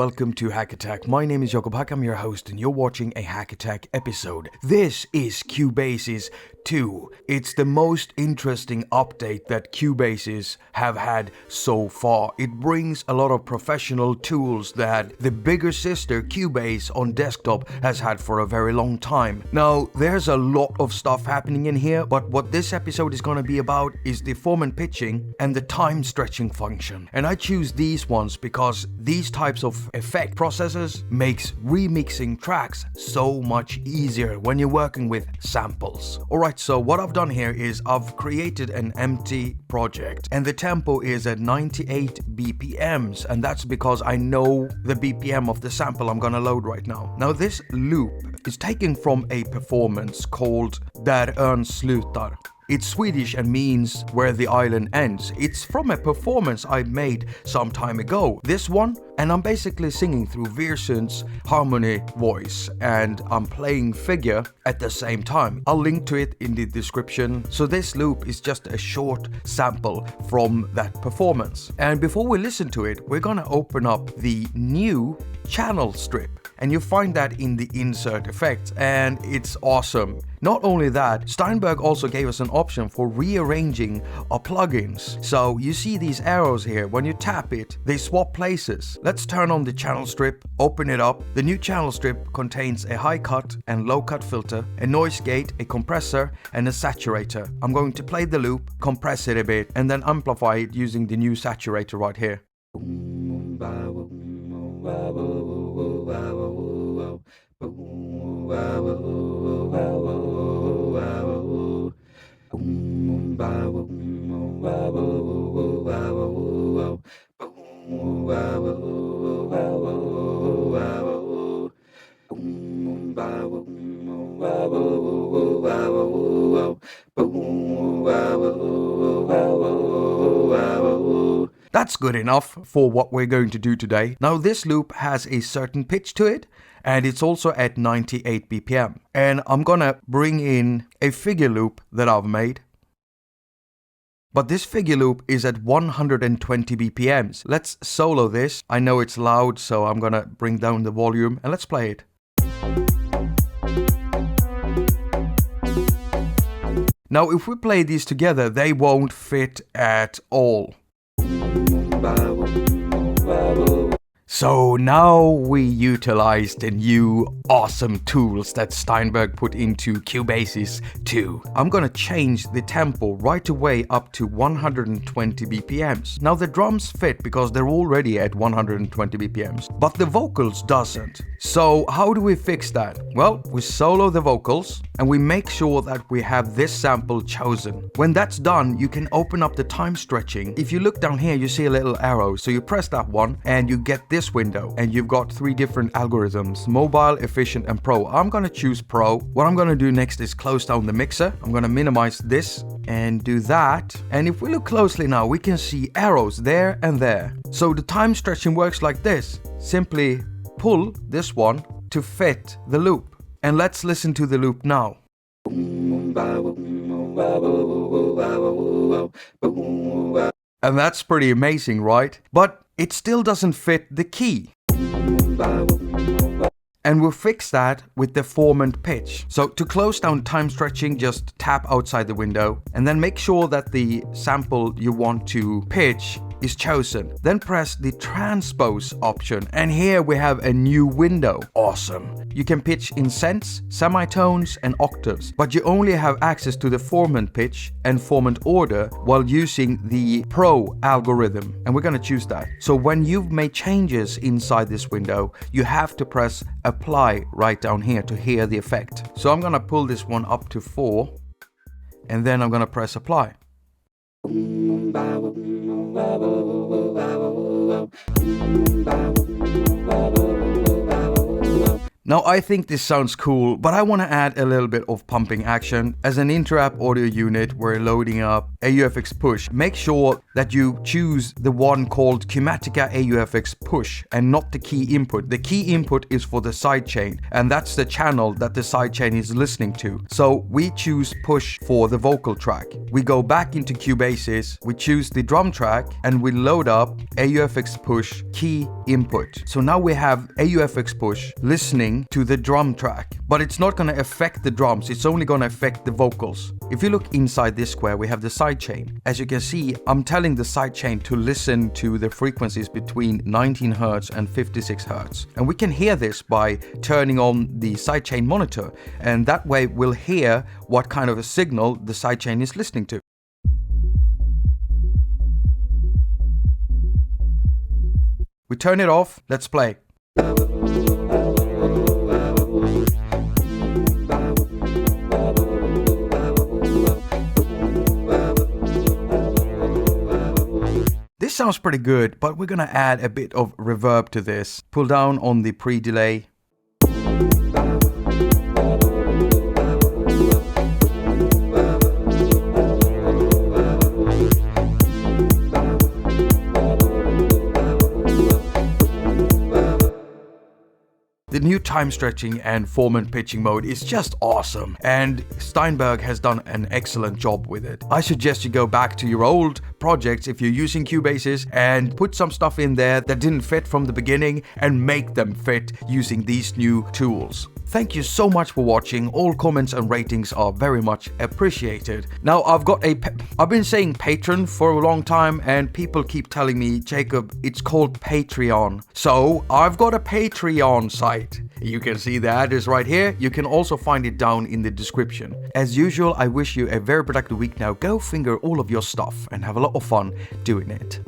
welcome to attaQ. My name is Jakob, I'm your host, and you're watching a attaQ episode. This is Cubasis 2. It's the most interesting update that Cubasis have had so far. It brings a lot of professional tools that the bigger sister Cubase on desktop has had for a very long time. Now, there's a lot of stuff happening in here, but what this episode is going to be about is the formant pitching and the time stretching function. And I choose these ones because these types of effect processors makes remixing tracks so much easier when you're working with samples. Alright, so what I've done here is I've created an empty project and the tempo is at 98 BPMs, and that's because I know the BPM of the sample I'm gonna load right now. Now this loop is taken from a performance called Där ön slutar. It's Swedish and means where the island ends. It's from a performance I made some time ago. This one, and I'm basically singing through Virsund's harmony voice and I'm playing figure at the same time. I'll link to it in the description. So this loop is just a short sample from that performance. And before we listen to it, we're gonna open up the new channel strip. And you find that in the insert effects, and it's awesome. Not only that, Steinberg also gave us an option for rearranging our plugins. So you see these arrows here, when you tap it, they swap places. Let's turn on the channel strip, open it up. The new channel strip contains a high cut and low cut filter, a noise gate, a compressor, and a saturator. I'm going to play the loop, compress it a bit, and then amplify it using the new saturator right here. That's good enough for what we're going to do today. Now this loop has a certain pitch to it, and it's also at 98 BPM. And I'm gonna bring in a figure loop that I've made. But this figure loop is at 120 BPMs. Let's solo this. I know it's loud, so I'm gonna bring down the volume and let's play it. Now if we play these together, they won't fit at all. So now we utilize the new awesome tools that Steinberg put into Cubasis 2. I'm gonna change the tempo right away up to 120 BPMs. Now the drums fit because they're already at 120 BPMs, but the vocals doesn't. So how do we fix that? Well, we solo the vocals and we make sure that we have this sample chosen. When that's done, you can open up the time stretching. If you look down here, you see a little arrow. So you press that one and you get this window, and you've got three different algorithms: mobile, efficient, and pro. I'm gonna choose pro. What I'm gonna do next is close down the mixer. I'm gonna minimize this and do that. And if we look closely now, we can see arrows there and there. So the time stretching works like this. Simply pull this one to fit the loop. And let's listen to the loop now. And that's pretty amazing, right? But it still doesn't fit the key. And we'll fix that with the formant pitch. So to close down time stretching, just tap outside the window and then make sure that the sample you want to pitch is chosen. Then press the transpose option, and here we have a new window. Awesome. You can pitch in cents, semitones, and octaves, but you only have access to the formant pitch and formant order while using the Pro algorithm, and we're gonna choose that. So when you've made changes inside this window, you have to press apply right down here to hear the effect. So I'm gonna pull this one up to 4, and then I'm gonna press apply. Now I think this sounds cool, but I want to add a little bit of pumping action. As an inter-app audio unit, we're loading up AUFX push. Make sure that you choose the one called Cubasis AUFX push and not the key input. The key input is for the sidechain, and that's the channel that the sidechain is listening to. So we choose push for the vocal track. We go back into Cubasis, we choose the drum track, and we load up AUFX push key input. So now we have AUFX push listening to the drum track, but it's not going to affect the drums, it's only going to affect the vocals. If you look inside this square, we have the sidechain. As you can see, I'm telling the sidechain to listen to the frequencies between 19 Hz and 56 Hz. And we can hear this by turning on the sidechain monitor, and that way we'll hear what kind of a signal the sidechain is listening to. We turn it off, let's play. This sounds pretty good, but we're gonna add a bit of reverb to this. Pull down on the pre-delay. The new time stretching and formant pitching mode is just awesome, and Steinberg has done an excellent job with it. I suggest you go back to your old projects if you're using Cubasis and put some stuff in there that didn't fit from the beginning and make them fit using these new tools. Thank you so much for watching. All comments and ratings are very much appreciated. Now I've been saying Patreon for a long time, and people keep telling me, Jakob, it's called Patreon. So I've got a Patreon site. You can see the address right here. You can also find it down in the description. As usual, I wish you a very productive week now. Go finger all of your stuff and have a lot of fun doing it.